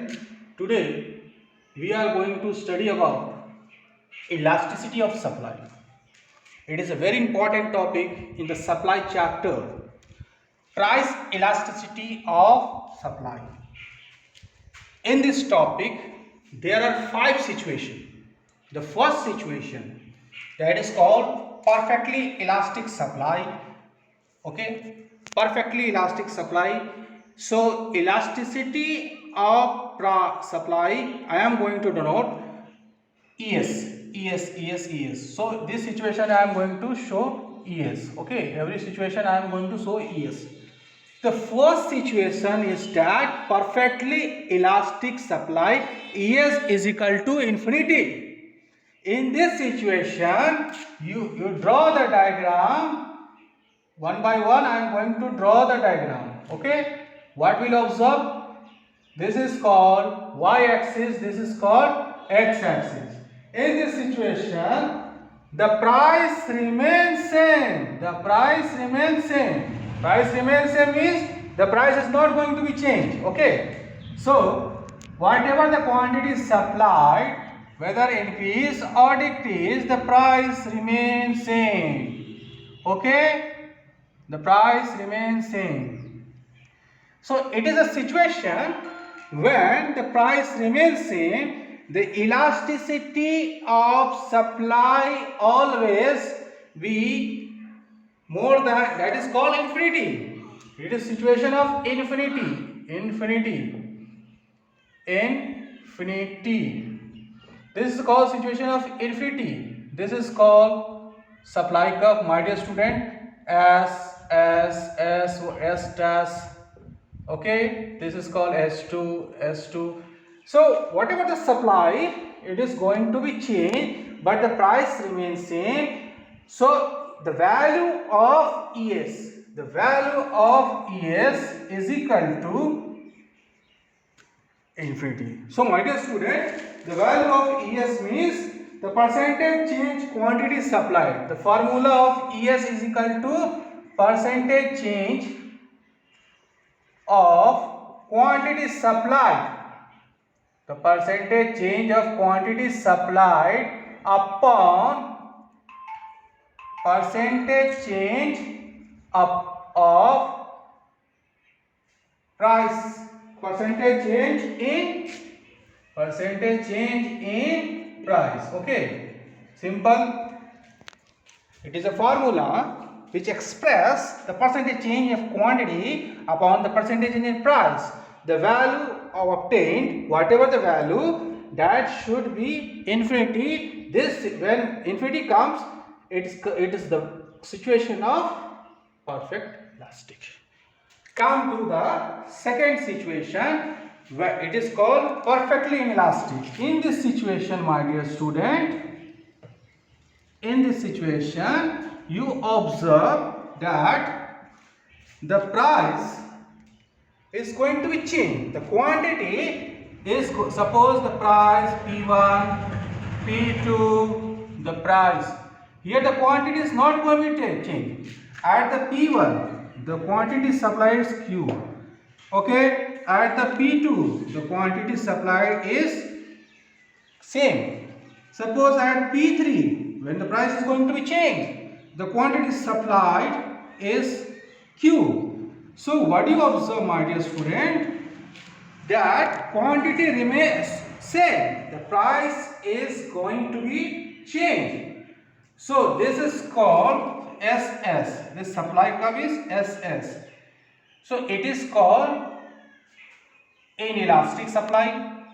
student, today we are going to study about elasticity of supply. It is a very important topic in the supply chapter. Price elasticity of supply. In this topic, there are 5 situations. The first situation, that is called perfectly elastic supply. Okay, perfectly elastic supply. So elasticity of supply, I am going to denote ES. So this situation I am going to show ES. Okay, every situation I am going to show ES. The first situation is that perfectly elastic supply ES is equal to infinity. In this situation, you draw the diagram. One by one I am going to draw the diagram. Okay, what will observe? This is called y-axis, this is called x-axis. In this situation, the price remains same. The price remains same. Price remains same means the price is not going to be changed. Okay. So, whatever the quantity is supplied, whether increase or decrease, the price remains same. Okay. The price remains same. So it is a situation when the price remains same, the elasticity of supply always be more than, that is called infinity. It is situation of infinity. This is called situation of infinity. This is called supply curve, my dear student. S dash. Okay, this is called S2. So whatever the supply, it is going to be changed, but the price remains same. So the value of ES, is equal to infinity. So my dear student, the value of ES means the percentage change quantity supplied. The formula of ES is equal to percentage change of quantity supplied. The percentage change of quantity supplied upon percentage change of price. Percentage change in price. Okay, simple. It is a formula which express the percentage change of quantity upon the percentage change in price. The value obtained, whatever the value, that should be infinity. This, when infinity comes, it is the situation of perfect elastic. Come to the second situation where it is called perfectly inelastic. In this situation, my dear student, in this situation, you observe that the price is going to be changed. The quantity is, suppose the price P1, P2, the price. Here the quantity is not going to be changed. At the P1, the quantity supplied is Q. Okay, at the P2, the quantity supplied is same. Suppose at P3, when the price is going to be changed, the quantity supplied is Q. So what do you observe, my dear student? That quantity remains same. The price is going to be changed. So this is called SS. This supply curve is SS. So it is called inelastic supply,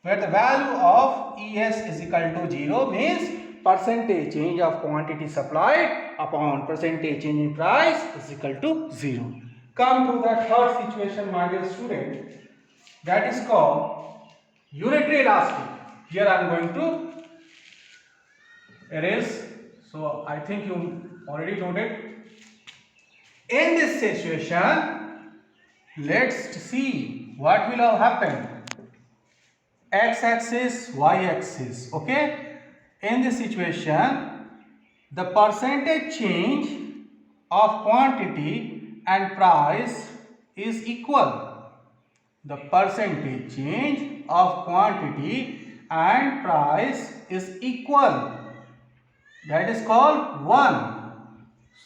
where the value of ES is equal to 0 means percentage change of quantity supplied upon percentage change in price is equal to 0. Come to the third situation, my dear student, that is called unitary elastic. Here I am going to erase. So I think you already noted. In this situation, let's see what will have happened. X-axis, y-axis. Okay, in this situation, the percentage change of quantity and price is equal. the percentage change of quantity and price is equal. That is called 1.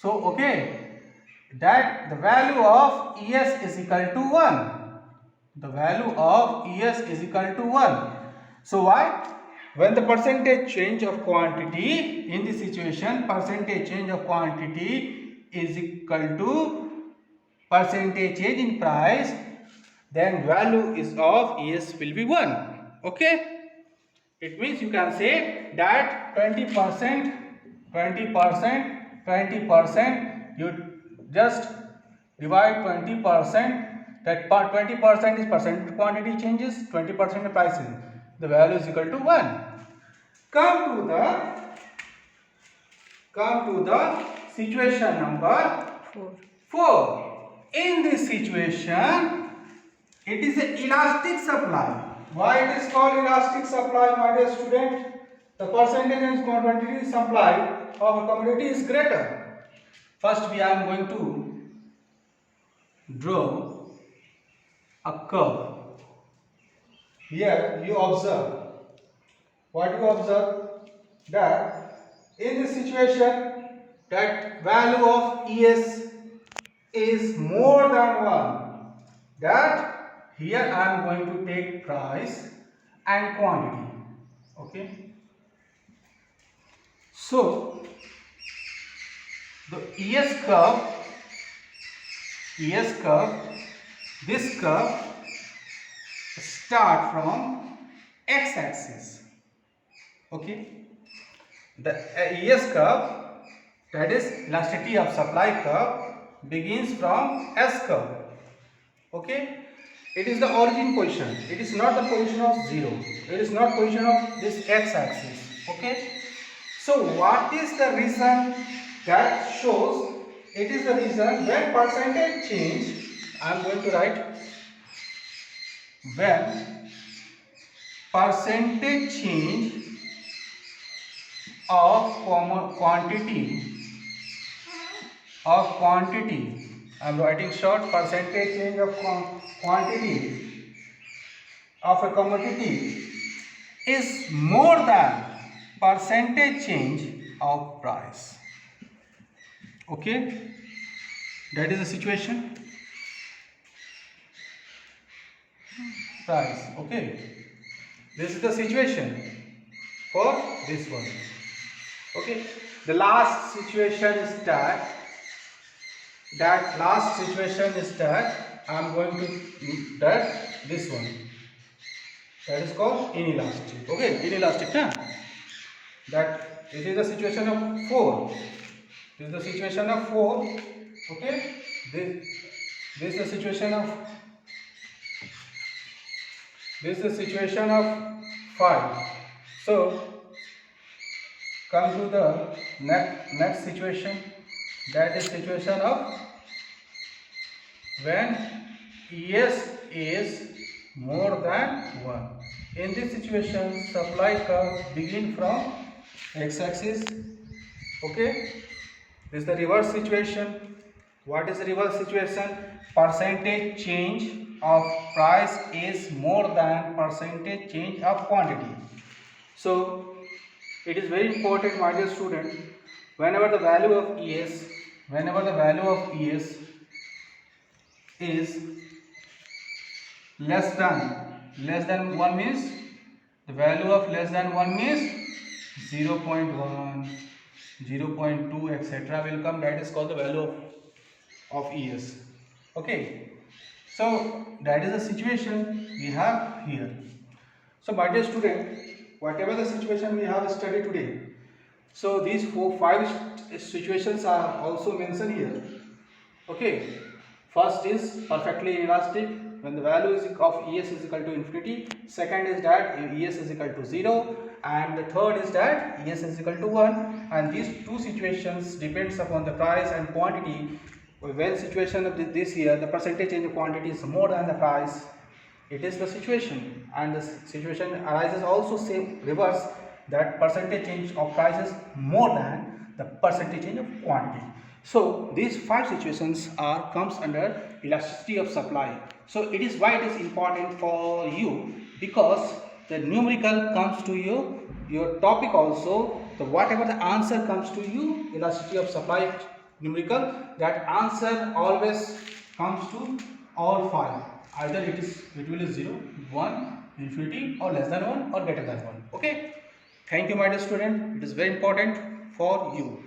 So, okay, that the value of ES is equal to 1. The value of ES is equal to 1. So, why? When the percentage change of quantity, in this situation, percentage change of quantity is equal to percentage change in price, then value is of ES will be 1. Okay? It means you can say that 20%, 20%, 20%, you just divide 20%, that 20% is percent quantity changes, 20% prices. The value is equal to 1. Come to the situation number 4. In this situation, it is an elastic supply. Why it is called elastic supply, my dear student? The percentage and quantity supply of a commodity is greater. First, we are going to draw a curve. Here you observe. What you observe? That in this situation, that value of ES is more than 1. That here I am going to take price and quantity. Okay. So the ES curve, this curve start from x-axis. Okay. The ES curve, that is elasticity of supply curve, begins from S curve. Okay. It is the origin position. It is not the position of 0. It is not position of this x-axis. Okay. So what is the reason that shows? It is the reason when percentage change, I am going to write when percentage change of quantity, I am writing short, percentage change of quantity of a commodity is more than percentage change of price. Okay, that is the situation. Price. Okay, this is the situation for this one. Okay, the last situation is that I am going to that this one, that is called inelastic. Okay, inelastic. Huh? That this is the situation of 4. This is the situation of 4. Okay, this is the situation of 5. So come to the next situation, that is situation of when ES is more than 1. In this situation, supply curve begin from x-axis. Okay, this is the reverse situation. What is the reverse situation? Percentage change of price is more than percentage change of quantity. So it is very important, my dear student, whenever the value of ES is less than 1 means, the value of less than 1 means 0.1, 0.2, etc. will come. That is called the value of ES. Okay, so that is the situation we have here. So my dear student, whatever the situation we have studied today, so these 5 situations are also mentioned here. Okay, first is perfectly inelastic, when the value of ES is equal to infinity. Second is that ES is equal to 0, and the third is that ES is equal to 1. And these 2 situations depends upon the price and quantity. When situation of this here, the percentage change of quantity is more than the price, it is the situation. And the situation arises also same reverse, that percentage change of price is more than the percentage change of quantity. So these 5 situations are comes under elasticity of supply. So it is why it is important for you, because the numerical comes to you, your topic also, the whatever the answer comes to you, elasticity of supply numerical, that answer always comes to all 5. Either it will is 0, 1, infinity, or less than 1 or greater than 1. Okay. Thank you, my dear student. It is very important for you.